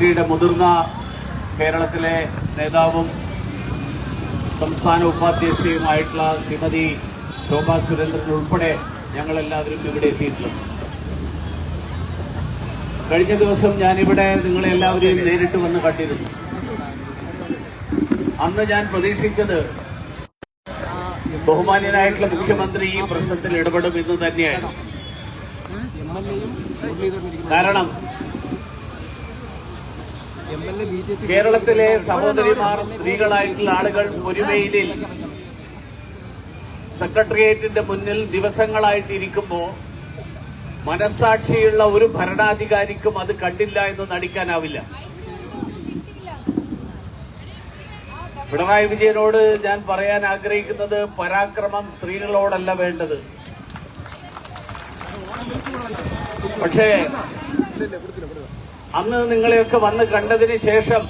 പാർട്ടിയുടെ മുതിർന്ന കേരളത്തിലെ നേതാവും സംസ്ഥാന ഉപാധ്യക്ഷയുമായിട്ടുള്ള ശ്രീമതി ശോഭാ സുരേന്ദ്രൻ ഉൾപ്പെടെ ഞങ്ങളെല്ലാവരും ഇവിടെ എത്തിയിട്ടുണ്ട്. കഴിഞ്ഞ ദിവസം ഞാനിവിടെ നിങ്ങളെല്ലാവരെയും നേരിട്ട് വന്ന് കണ്ടിരുന്നു. അന്ന് ഞാൻ പ്രതീക്ഷിച്ചത് ബഹുമാന്യനായിട്ടുള്ള മുഖ്യമന്ത്രി ഈ പ്രശ്നത്തിൽ ഇടപെടുമെന്ന് തന്നെയാണ്. കാരണം കേരളത്തിലെ സഹോദരിമാർ, സ്ത്രീകളായിട്ടുള്ള ആളുകൾ പൊരുമയിലിൽ സെക്രട്ടേറിയറ്റിന്റെ മുന്നിൽ ദിവസങ്ങളായിട്ടിരിക്കുമ്പോൾ മനസ്സാക്ഷിയുള്ള ഒരു ഭരണാധികാരിക്കും അത് കണ്ടില്ല എന്ന് നടിക്കാനാവില്ല. പിണറായി വിജയനോട് ഞാൻ പറയാൻ ആഗ്രഹിക്കുന്നത്, പരാക്രമം സ്ത്രീകളോടല്ല വേണ്ടത്. പക്ഷേ അന്ന് നിങ്ങളെയൊക്കെ വന്ന് കണ്ടതിന് ശേഷം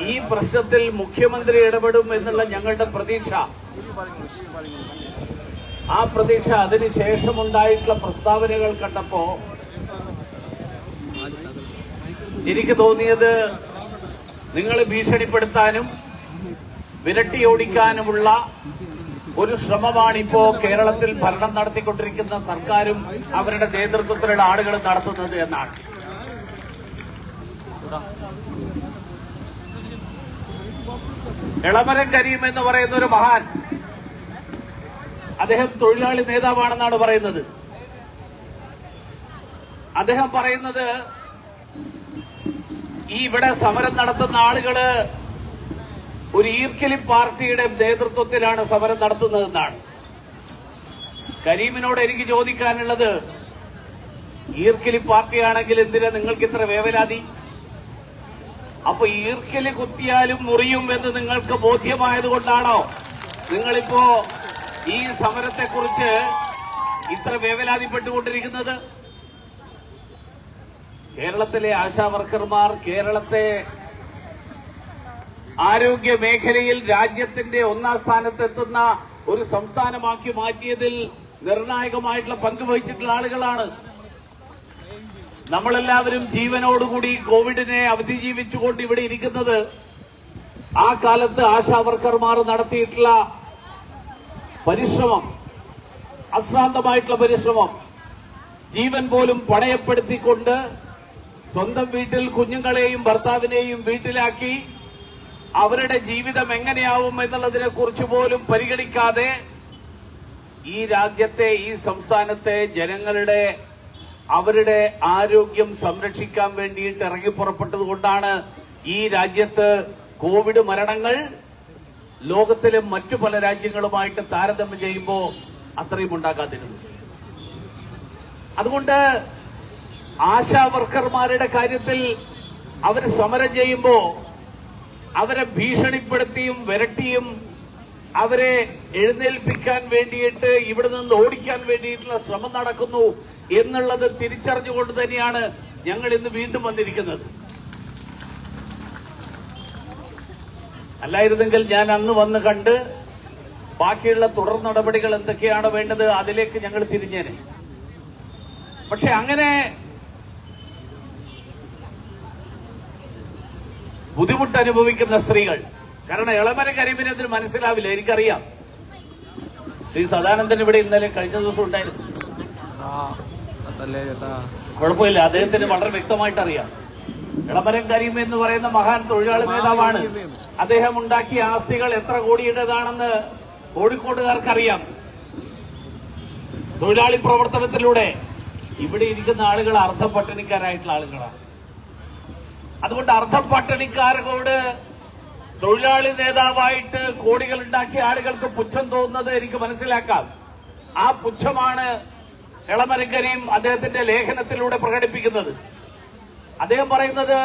ഈ പ്രശ്നത്തിൽ മുഖ്യമന്ത്രി ഇടപെടും എന്നുള്ള ഞങ്ങളുടെ പ്രതീക്ഷ, ആ പ്രതീക്ഷ അതിനുശേഷമുണ്ടായിട്ടുള്ള പ്രസ്താവനകൾ കണ്ടപ്പോ എനിക്ക് തോന്നിയത്, നിങ്ങൾ ഭീഷണിപ്പെടുത്താനും വിരട്ടിയോടിക്കാനുമുള്ള ഒരു ശ്രമമാണിപ്പോ കേരളത്തിൽ ഭരണം നടത്തിക്കൊണ്ടിരിക്കുന്ന സർക്കാരും അവരുടെ നേതൃത്വത്തിലുള്ള ആളുകളും നടത്തുന്നത് എന്നാണ്. എളമരം കരീം എന്ന് പറയുന്ന ഒരു മഹാൻ, അദ്ദേഹം തൊഴിലാളി നേതാവാണെന്നാണ് പറയുന്നത്. അദ്ദേഹം പറയുന്നത്, ഈ ഇവിടെ സമരം നടത്തുന്ന ആളുകള് ഒരു ഈർക്കിലി പാർട്ടിയുടെ നേതൃത്വത്തിലാണ് സമരം നടത്തുന്നതെന്നാണ്. കരീമിനോട് എനിക്ക് ചോദിക്കാനുള്ളത്, ഈർക്കിലി പാർട്ടിയാണെങ്കിൽ എന്തിനാ നിങ്ങൾക്ക് ഇത്ര വേവലാതി? അപ്പൊ ഈർക്കിലി കുത്തിയാലും മുറിയും എന്ന് നിങ്ങൾക്ക് ബോധ്യമായതുകൊണ്ടാണോ നിങ്ങളിപ്പോ ഈ സമരത്തെക്കുറിച്ച് ഇത്ര വേവലാതിപ്പെട്ടുകൊണ്ടിരിക്കുന്നത്? കേരളത്തിലെ ആശാവർക്കർമാർ കേരളത്തെ ആരോഗ്യ മേഖലയിൽ രാജ്യത്തിന്റെ ഒന്നാം സ്ഥാനത്തെത്തുന്ന ഒരു സംസ്ഥാനമാക്കി മാറ്റിയതിൽ നിർണായകമായിട്ടുള്ള പങ്ക് വഹിച്ചിട്ടുള്ള ആളുകളാണ്. നമ്മളെല്ലാവരും ജീവനോടുകൂടി കോവിഡിനെ അതിജീവിച്ചുകൊണ്ട് ഇവിടെ ഇരിക്കുന്നത് ആ കാലത്ത് ആശാവർക്കർമാർ നടത്തിയിട്ടുള്ള പരിശ്രമം, അശ്രാന്തമായിട്ടുള്ള പരിശ്രമം, ജീവൻ പോലും പണയപ്പെടുത്തിക്കൊണ്ട് സ്വന്തം വീട്ടിൽ കുഞ്ഞുങ്ങളെയും ഭർത്താവിനെയും വീട്ടിലാക്കി അവരുടെ ജീവിതം എങ്ങനെയാവും എന്നുള്ളതിനെ കുറിച്ച് പോലും പരിഗണിക്കാതെ ഈ രാജ്യത്തെ, ഈ സംസ്ഥാനത്തെ ജനങ്ങളുടെ അവരുടെ ആരോഗ്യം സംരക്ഷിക്കാൻ വേണ്ടിയിട്ട് ഇറങ്ങിപ്പുറപ്പെട്ടതുകൊണ്ടാണ് ഈ രാജ്യത്ത് കോവിഡ് മരണങ്ങൾ ലോകത്തിലെ മറ്റു പല രാജ്യങ്ങളുമായിട്ട് താരതമ്യം ചെയ്യുമ്പോൾ അത്രയും ഉണ്ടാകാതിരുന്നത്. അതുകൊണ്ട് ആശാവർക്കർമാരുടെ കാര്യത്തിൽ അവർ സമരം ചെയ്യുമ്പോൾ അവരെ ഭീഷണിപ്പെടുത്തിയും വിരട്ടിയും അവരെ എഴുന്നേൽപ്പിക്കാൻ വേണ്ടിയിട്ട് ഇവിടെ നിന്ന് ഓടിക്കാൻ വേണ്ടിയിട്ടുള്ള ശ്രമം നടക്കുന്നു എന്നുള്ളത് തിരിച്ചറിഞ്ഞുകൊണ്ട് തന്നെയാണ് ഞങ്ങൾ ഇന്ന് വീണ്ടും വന്നിരിക്കുന്നത്. അല്ലായിരുന്നെങ്കിൽ ഞാൻ അന്ന് വന്ന് കണ്ട് ബാക്കിയുള്ള തുടർ നടപടികൾ എന്തൊക്കെയാണ് വേണ്ടത് അതിലേക്ക് ഞങ്ങൾ തിരിഞ്ഞേനെ. പക്ഷെ അങ്ങനെ ബുദ്ധിമുട്ട് അനുഭവിക്കുന്ന സ്ത്രീകൾ, കാരണം എളമരം കരീമിനെ അതിന് മനസ്സിലാവില്ല, എനിക്കറിയാം. ശ്രീ സദാനന്ദൻ ഇവിടെ ഇന്നലെ കഴിഞ്ഞ ദിവസം ഉണ്ടായിരുന്നു. കുഴപ്പമില്ല, അദ്ദേഹത്തിന് വളരെ വ്യക്തമായിട്ട് അറിയാം. എളമരം കരീം എന്ന് പറയുന്ന മഹാൻ തൊഴിലാളി നേതാവാണ്. അദ്ദേഹം ഉണ്ടാക്കിയ ആസ്തികൾ എത്ര കോടിയുടേതാണെന്ന് കോഴിക്കോടുകാർക്കറിയാം. തൊഴിലാളി പ്രവർത്തനത്തിലൂടെ ഇവിടെ ഇരിക്കുന്ന ആളുകൾ അർദ്ധപട്ടിണിക്കാരായിട്ടുള്ള ആളുകളാണ്. അതുകൊണ്ട് അർദ്ധപട്ടിണിക്കാരോട് തൊഴിലാളി നേതാവായിട്ട് കോടികൾ ഉണ്ടാക്കിയ ആളുകൾക്ക് പുച്ഛം തോന്നുന്നത് എനിക്ക് മനസ്സിലാക്കാം. ആ പുച്ഛമാണ് എളമരം കരീം അദ്ദേഹത്തിന്റെ ലേഖനത്തിലൂടെ പ്രകടിപ്പിക്കുന്നത്. അദ്ദേഹം പറയുന്നത്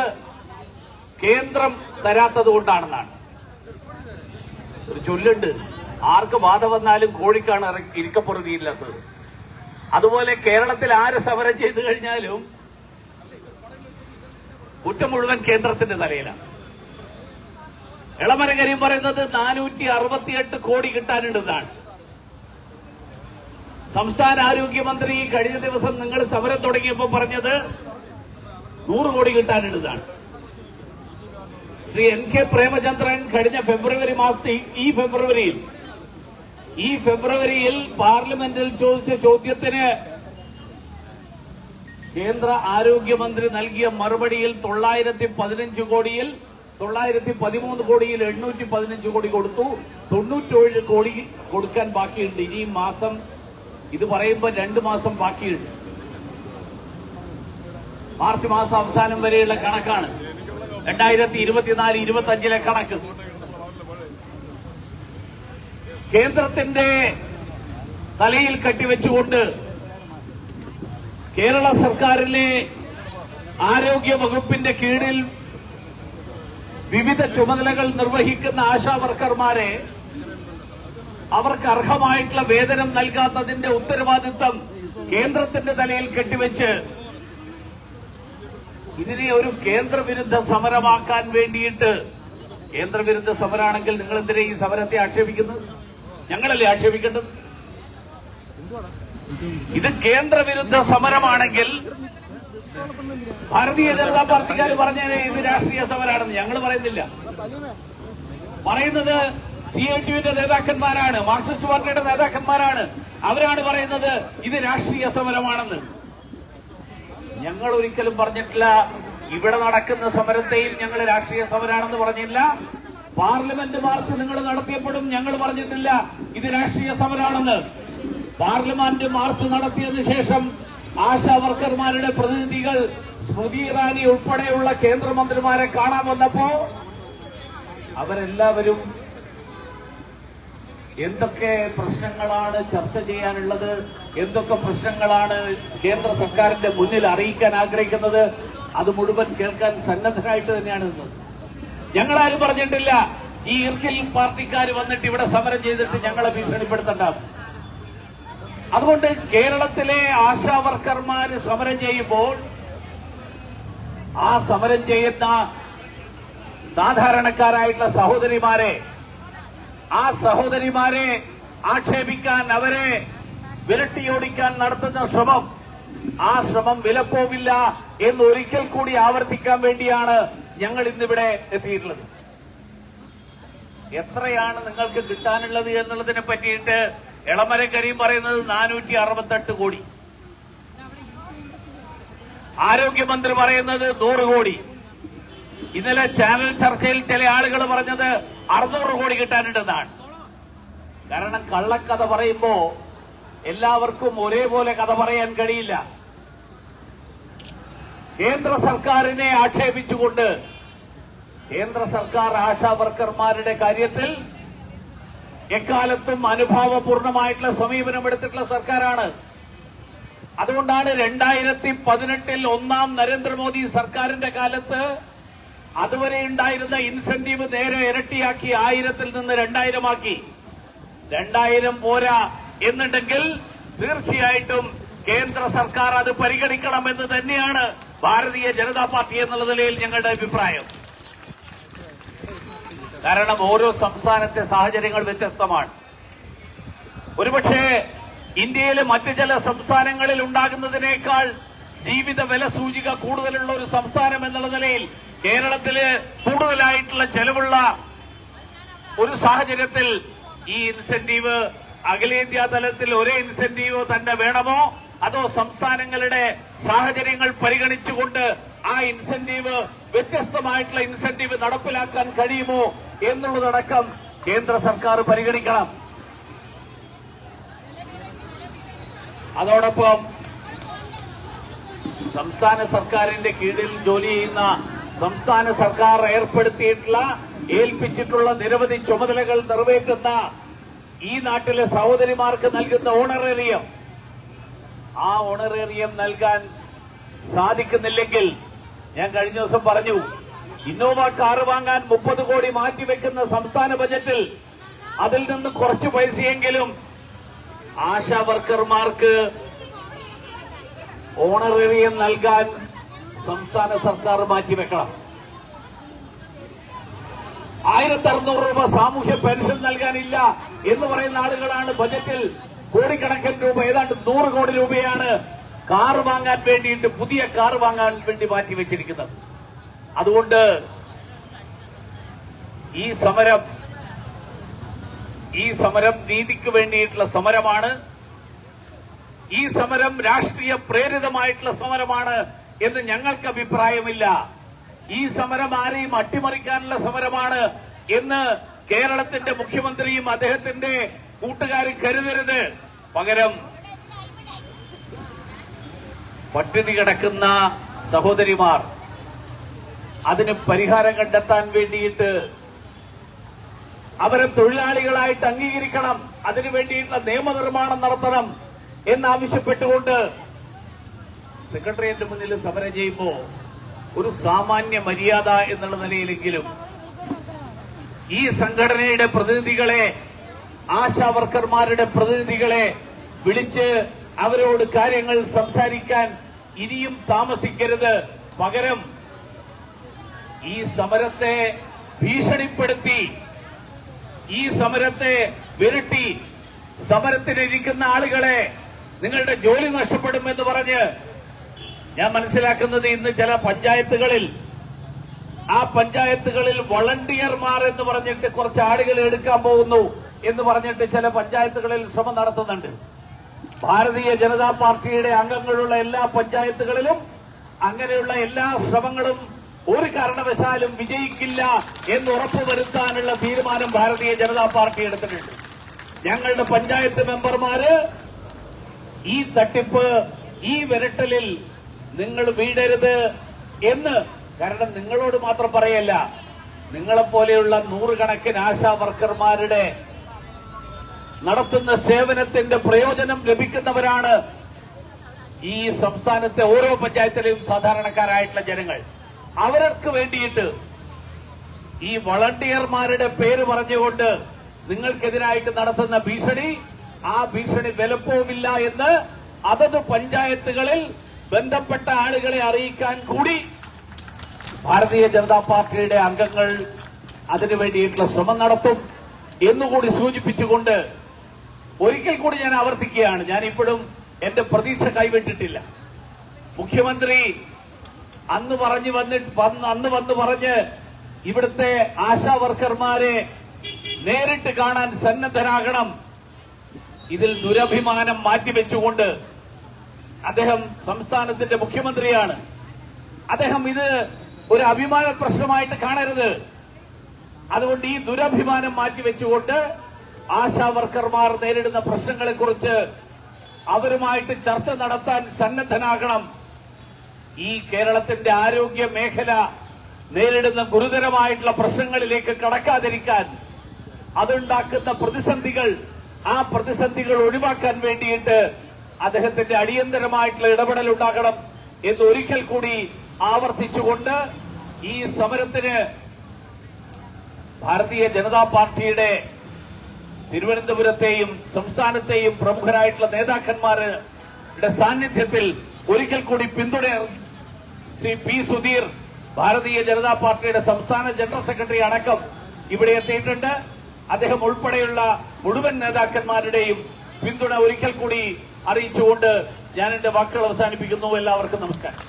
കേന്ദ്രം തരാത്തത് കൊണ്ടാണെന്നാണ്. ഒരു ചൊല്ലുണ്ട്, ആർക്ക് ബാധ വന്നാലും കോഴിക്കാണ് ഇരിക്കപ്പൊറുതിയില്ലാത്തത്. അതുപോലെ കേരളത്തിൽ ആര് സമരം ചെയ്തു കഴിഞ്ഞാലും കുറ്റം മുഴുവൻ കേന്ദ്രത്തിന്റെ തലയിലാണ്. എളമരം കരീം പറയുന്നത് 468 കോടി കിട്ടാനുണ്ടെന്നാണ്. സംസ്ഥാന ആരോഗ്യമന്ത്രി കഴിഞ്ഞ ദിവസം നിങ്ങൾ സമരം തുടങ്ങിയപ്പോൾ പറഞ്ഞത് 100 കോടി കിട്ടാനുള്ളതാണ്. ശ്രീ NK പ്രേമചന്ദ്രൻ കഴിഞ്ഞ ഫെബ്രുവരി മാസത്തിൽ ഈ ഫെബ്രുവരിയിൽ പാർലമെന്റിൽ ചോദിച്ച ചോദ്യത്തിന് കേന്ദ്ര ആരോഗ്യമന്ത്രി നൽകിയ മറുപടിയിൽ 913 കോടിയിൽ 913 കോടിയിൽ 815 കോടി കൊടുത്തു. 97 കോടി കൊടുക്കാൻ ബാക്കിയുണ്ട്. ഇനി മാസം ഇത് പറയുമ്പോൾ 2 മാസം ബാക്കിയുണ്ട്. മാർച്ച് മാസം അവസാനം വരെയുള്ള കണക്കാണ് 2024-25 കണക്ക്. കേന്ദ്രത്തിന്റെ തലയിൽ കെട്ടിവെച്ചുകൊണ്ട് കേരള സർക്കാരിലെ ആരോഗ്യ വകുപ്പിന്റെ കീഴിൽ വിവിധ ചുമതലകൾ നിർവഹിക്കുന്ന ആശാ വർക്കർമാരെ അവർക്ക് അർഹമായിട്ടുള്ള വേതനം നൽകാത്തതിന്റെ ഉത്തരവാദിത്തം കേന്ദ്രത്തിന്റെ തലയിൽ കെട്ടിവെച്ച് ഇതിനെ ഒരു കേന്ദ്രവിരുദ്ധ സമരമാക്കാൻ വേണ്ടിയിട്ട്, കേന്ദ്രവിരുദ്ധ സമരമാണെങ്കിൽ നിങ്ങൾ എന്തിനാ ഈ സമരത്തെ ആക്ഷേപിക്കുന്നത്? ഞങ്ങളല്ലേ ആക്ഷേപിക്കേണ്ടത്? ഇത് കേന്ദ്രവിരുദ്ധ സമരമാണെങ്കിൽ ഭാരതീയ ജനതാ പാർട്ടിക്കാർ പറഞ്ഞേ ഇത് രാഷ്ട്രീയ സമരമാണെന്ന്. ഞങ്ങൾ പറയുന്നില്ല. പറയുന്നത് CITUവിന്റെ നേതാക്കന്മാരാണ്, മാർക്സിസ്റ്റ് പാർട്ടിയുടെ നേതാക്കന്മാരാണ്. അവരാണ് പറയുന്നത് ഇത് രാഷ്ട്രീയ സമരമാണെന്ന്. ഞങ്ങൾ ഒരിക്കലും പറഞ്ഞിട്ടില്ല. ഇവിടെ നടക്കുന്ന സമരത്തെയും ഞങ്ങൾ രാഷ്ട്രീയ സമരമാണെന്ന് പറഞ്ഞില്ല. പാർലമെന്റ് മാർച്ച് നിങ്ങൾ നടത്തിയപ്പോഴും ഞങ്ങൾ പറഞ്ഞിട്ടില്ല ഇത് രാഷ്ട്രീയ സമരമാണെന്ന്. പാർലമെന്റ് മാർച്ച് നടത്തിയതിനു ശേഷം ആശാ വർക്കർമാരുടെ പ്രതിനിധികൾ സ്മൃതി ഇറാനി ഉൾപ്പെടെയുള്ള കേന്ദ്രമന്ത്രിമാരെ കാണാൻ വന്നപ്പോ അവരെല്ലാവരും എന്തൊക്കെ പ്രശ്നങ്ങളാണ് ചർച്ച ചെയ്യാനുള്ളത്, എന്തൊക്കെ പ്രശ്നങ്ങളാണ് കേന്ദ്ര സർക്കാരിന്റെ മുന്നിൽ അറിയിക്കാൻ ആഗ്രഹിക്കുന്നത്, അത് മുഴുവൻ കേൾക്കാൻ സന്നദ്ധരായിട്ട് തന്നെയാണ് നിന്നത്. ഞങ്ങളാരും പറഞ്ഞിട്ടില്ല ഈ ഇർക്കിൽ പാർട്ടിക്കാർ വന്നിട്ട് ഇവിടെ സമരം ചെയ്തിട്ട് ഞങ്ങളെ ഭീഷണിപ്പെടുത്തണ്ടാവും. അതുകൊണ്ട് കേരളത്തിലെ ആശാ വർക്കർമാര് സമരം ചെയ്യുമ്പോൾ ആ സമരം ചെയ്യുന്ന സാധാരണക്കാരായിട്ടുള്ള സഹോദരിമാരെ ആക്ഷേപിക്കാൻ, അവരെ വിരട്ടിയോടിക്കാൻ നടത്തുന്ന ശ്രമം, ആ ശ്രമം വിലപ്പോവില്ല എന്ന് ഒരിക്കൽ കൂടി ആവർത്തിക്കാൻ വേണ്ടിയാണ് ഞങ്ങൾ ഇന്നിവിടെ എത്തിയിട്ടുള്ളത്. എത്രയാണ് നിങ്ങൾക്ക് കിട്ടാനുള്ളത് എന്നുള്ളതിനെ പറ്റിയിട്ട് എളമരം കരീം പറയുന്നത് 468 കോടി, ആരോഗ്യമന്ത്രി പറയുന്നത് 100 കോടി. ഇന്നലെ ചാനൽ ചർച്ചയിൽ ചില ആളുകൾ പറഞ്ഞത് 600 കോടി കിട്ടാനുണ്ടെന്നാണ്. കാരണം കള്ളക്കഥ പറയുമ്പോ എല്ലാവർക്കും ഒരേപോലെ കഥ പറയാൻ കഴിയില്ല. കേന്ദ്ര സർക്കാരിനെ ആക്ഷേപിച്ചുകൊണ്ട് കേന്ദ്ര സർക്കാർ ആശാ വർക്കർമാരുടെ കാര്യത്തിൽ എക്കാലത്തും അനുഭാവപൂർണമായിട്ടുള്ള സമീപനമെടുത്തിട്ടുള്ള സർക്കാരാണ്. അതുകൊണ്ടാണ് 2018 ഒന്നാം നരേന്ദ്രമോദി സർക്കാരിന്റെ കാലത്ത് അതുവരെ ഉണ്ടായിരുന്ന ഇൻസെന്റീവ് നേരെ ഇരട്ടിയാക്കി, 1000-ൽ നിന്ന് 2000 ആക്കി. 2000 പോരാ എന്നുണ്ടെങ്കിൽ തീർച്ചയായിട്ടും കേന്ദ്ര സർക്കാർ അത് പരിഗണിക്കണമെന്ന് തന്നെയാണ് ഭാരതീയ ജനതാ പാർട്ടി എന്നുള്ള നിലയിൽ ഞങ്ങളുടെ അഭിപ്രായം. കാരണം ഓരോ സംസ്ഥാനത്തെ സാഹചര്യങ്ങൾ വ്യത്യസ്തമാണ്. ഒരുപക്ഷെ ഇന്ത്യയിലെ മറ്റു ചില സംസ്ഥാനങ്ങളിൽ ഉണ്ടാകുന്നതിനേക്കാൾ ജീവിത വില സൂചിക കൂടുതലുള്ള ഒരു സംസ്ഥാനം എന്നുള്ള നിലയിൽ കേരളത്തില് കൂടുതലായിട്ടുള്ള ചെലവുള്ള ഒരു സാഹചര്യത്തിൽ ഈ ഇൻസെന്റീവ് അഖിലേന്ത്യാ തലത്തിൽ ഒരേ ഇൻസെന്റീവ് തന്നെ വേണമോ, അതോ സംസ്ഥാനങ്ങളുടെ സാഹചര്യങ്ങൾ പരിഗണിച്ചുകൊണ്ട് ആ ഇൻസെന്റീവ്, വ്യത്യസ്തമായിട്ടുള്ള ഇൻസെന്റീവ് നടപ്പിലാക്കാൻ കഴിയുമോ എന്നുള്ളതടക്കം കേന്ദ്ര സർക്കാർ പരിഗണിക്കണം. അതോടൊപ്പം സംസ്ഥാന സർക്കാരിന്റെ കീഴിൽ ജോലി ചെയ്യുന്ന, സംസ്ഥാന സർക്കാർ ഏൽപ്പിച്ചിട്ടുള്ള നിരവധി ചുമതലകൾ നിറവേറ്റുന്ന ഈ നാട്ടിലെ സഹോദരിമാർക്ക് നൽകുന്ന ഓണറേറിയം, ആ ഓണറേറിയം നൽകാൻ സാധിക്കുന്നില്ലെങ്കിൽ, ഞാൻ കഴിഞ്ഞ ദിവസം പറഞ്ഞു, ഇന്നോവ കാർ വാങ്ങാൻ 30 കോടി മാറ്റിവെക്കുന്ന സംസ്ഥാന ബജറ്റിൽ അതിൽ നിന്ന് കുറച്ച് പൈസയെങ്കിലും ആശാ വർക്കർമാർക്ക് ഓണറേറിയം നൽകാൻ സംസ്ഥാന സർക്കാർ മാറ്റിവെക്കണം. 1600 രൂപ സാമൂഹ്യ പെൻഷൻ നൽകാനില്ല എന്ന് പറയുന്ന ആളുകളാണ് ബജറ്റിൽ കോടിക്കണക്കിന് രൂപ, ഏതാണ്ട് 100 കോടി രൂപയാണ് കാർ വാങ്ങാൻ വേണ്ടിയിട്ട് പുതിയ കാർ വാങ്ങാൻ വേണ്ടി മാറ്റിവെച്ചിരിക്കുന്നത്. അതുകൊണ്ട് ഈ സമരം നീതിക്ക് വേണ്ടിയിട്ടുള്ള സമരമാണ്. ഈ സമരം രാഷ്ട്രീയ പ്രേരിതമായിട്ടുള്ള സമരമാണ് എന്ന് ഞങ്ങൾക്ക് അഭിപ്രായമില്ല. ഈ സമരം ആരെയും അട്ടിമറിക്കാനുള്ള സമരമാണ് എന്ന് കേരളത്തിന്റെ മുഖ്യമന്ത്രിയും അദ്ദേഹത്തിന്റെ കൂട്ടുകാരും കരുതരുത്. പകരം പട്ടിണി കിടക്കുന്ന സഹോദരിമാർ, അതിന് പരിഹാരം കണ്ടെത്താൻ വേണ്ടിയിട്ട് അവരെ തൊഴിലാളികളായിട്ട് അംഗീകരിക്കണം, അതിനു വേണ്ടിയിട്ടുള്ള നിയമനിർമ്മാണം നടത്തണം എന്നാവശ്യപ്പെട്ടുകൊണ്ട് സെക്രട്ടേറിയറ്റ് മുന്നിൽ സമരം ചെയ്യുമ്പോൾ ഒരു സാമാന്യ മര്യാദ എന്നുള്ള നിലയിലെങ്കിലും ഈ സംഘടനയുടെ പ്രതിനിധികളെ, ആശാവർക്കർമാരുടെ പ്രതിനിധികളെ വിളിച്ച് അവരോട് കാര്യങ്ങൾ സംസാരിക്കാൻ ഇനിയും താമസിക്കരുത്. പകരം ഈ സമരത്തെ ഭീഷണിപ്പെടുത്തി, ഈ സമരത്തെ വിരട്ടി, സമരത്തിലിരിക്കുന്ന ആളുകളെ നിങ്ങളുടെ ജോലി നഷ്ടപ്പെടുമെന്ന് പറഞ്ഞ്, ഞാൻ മനസ്സിലാക്കുന്നത് ഇന്ന് ചില പഞ്ചായത്തുകളിൽ, ആ പഞ്ചായത്തുകളിൽ വളണ്ടിയർമാർ എന്ന് പറഞ്ഞിട്ട് കുറച്ച് ആളുകൾ എടുക്കാൻ പോകുന്നു എന്ന് പറഞ്ഞിട്ട് ചില പഞ്ചായത്തുകളിൽ ശ്രമം നടത്തുന്നുണ്ട്. ഭാരതീയ ജനതാ പാർട്ടിയുടെ അംഗങ്ങളുള്ള എല്ലാ പഞ്ചായത്തുകളിലും അങ്ങനെയുള്ള എല്ലാ ശ്രമങ്ങളും ഒരു കാരണവശാലും വിജയിക്കില്ല എന്ന് ഉറപ്പുവരുത്താനുള്ള തീരുമാനം ഭാരതീയ ജനതാ പാർട്ടി എടുത്തിട്ടുണ്ട്. ഞങ്ങളുടെ പഞ്ചായത്ത് മെമ്പർമാര് ഈ തട്ടിപ്പ്, ഈ വിരട്ടലിൽ നിങ്ങൾ വീഴരുത് എന്ന്, കാരണം നിങ്ങളോട് മാത്രം പറയല്ല, നിങ്ങളെപ്പോലെയുള്ള നൂറുകണക്കിന് ആശാ വർക്കർമാരുടെ നടത്തുന്ന സേവനത്തിന്റെ പ്രയോജനം ലഭിക്കുന്നവരാണ് ഈ സംസ്ഥാനത്തെ ഓരോ പഞ്ചായത്തിലെയും സാധാരണക്കാരായിട്ടുള്ള ജനങ്ങൾ. അവർക്ക് വേണ്ടിയിട്ട് ഈ വളണ്ടിയർമാരുടെ പേര് പറഞ്ഞുകൊണ്ട് നിങ്ങൾക്കെതിരായിട്ട് നടത്തുന്ന ഭീഷണി, ആ ഭീഷണി വിലപ്പോവില്ല എന്ന് അതത് പഞ്ചായത്തുകളിൽ ബന്ധപ്പെട്ട ആളുകളെ അറിയിക്കാൻ കൂടി ഭാരതീയ ജനതാ പാർട്ടിയുടെ അംഗങ്ങൾ അതിനു വേണ്ടിയിട്ടുള്ള ശ്രമം നടത്തും എന്നുകൂടി സൂചിപ്പിച്ചുകൊണ്ട് ഒരിക്കൽ കൂടി ഞാൻ ആവർത്തിക്കുകയാണ്, ഞാനിപ്പോഴും എന്റെ പ്രതീക്ഷ കൈവിട്ടിട്ടില്ല. മുഖ്യമന്ത്രി അന്ന് വന്ന് പറഞ്ഞ് ഇവിടുത്തെ ആശാ വർക്കർമാരെ നേരിട്ട് കാണാൻ സന്നദ്ധരാകണം. ഇതിൽ ദുരഭിമാനം മാറ്റിവെച്ചുകൊണ്ട്, അദ്ദേഹം സംസ്ഥാനത്തിന്റെ മുഖ്യമന്ത്രിയാണ്, അദ്ദേഹം ഇത് ഒരു അഭിമാന പ്രശ്നമായിട്ട് കാണരുത്. അതുകൊണ്ട് ഈ ദുരഭിമാനം മാറ്റിവെച്ചുകൊണ്ട് ആശാ വർക്കർമാർ നേരിടുന്ന പ്രശ്നങ്ങളെക്കുറിച്ച് അവരുമായിട്ട് ചർച്ച നടത്താൻ സന്നദ്ധനാകണം. ഈ കേരളത്തിന്റെ ആരോഗ്യ മേഖല നേരിടുന്ന ഗുരുതരമായിട്ടുള്ള പ്രശ്നങ്ങളിലേക്ക് കടക്കാതിരിക്കാൻ, അതുണ്ടാക്കുന്ന പ്രതിസന്ധികൾ, ആ പ്രതിസന്ധികൾ ഒഴിവാക്കാൻ വേണ്ടിയിട്ട് അദ്ദേഹത്തിന്റെ അടിയന്തരമായിട്ടുള്ള ഇടപെടൽ ഉണ്ടാകണം എന്ന് ഒരിക്കൽ കൂടി ആവർത്തിച്ചുകൊണ്ട് ഈ സമരത്തിന് ഭാരതീയ ജനതാ പാർട്ടിയുടെ തിരുവനന്തപുരത്തെയും സംസ്ഥാനത്തെയും പ്രമുഖരായിട്ടുള്ള നേതാക്കന്മാരുടെ സാന്നിധ്യത്തിൽ ഒരിക്കൽ കൂടി പിന്തുണ ശ്രീ പി സുധീർ, ഭാരതീയ ജനതാ പാർട്ടിയുടെ സംസ്ഥാന ജനറൽ സെക്രട്ടറി അടക്കം ഇവിടെ എത്തിയിട്ടുണ്ട്. അദ്ദേഹം ഉൾപ്പെടെയുള്ള മുഴുവൻ നേതാക്കന്മാരുടെയും പിന്തുണ ഒരിക്കൽ കൂടി അറിയിച്ചുകൊണ്ട് ഞാൻ എന്റെ വാക്കുകൾ അവസാനിപ്പിക്കുന്നു. എല്ലാവർക്കും നമസ്കാരം.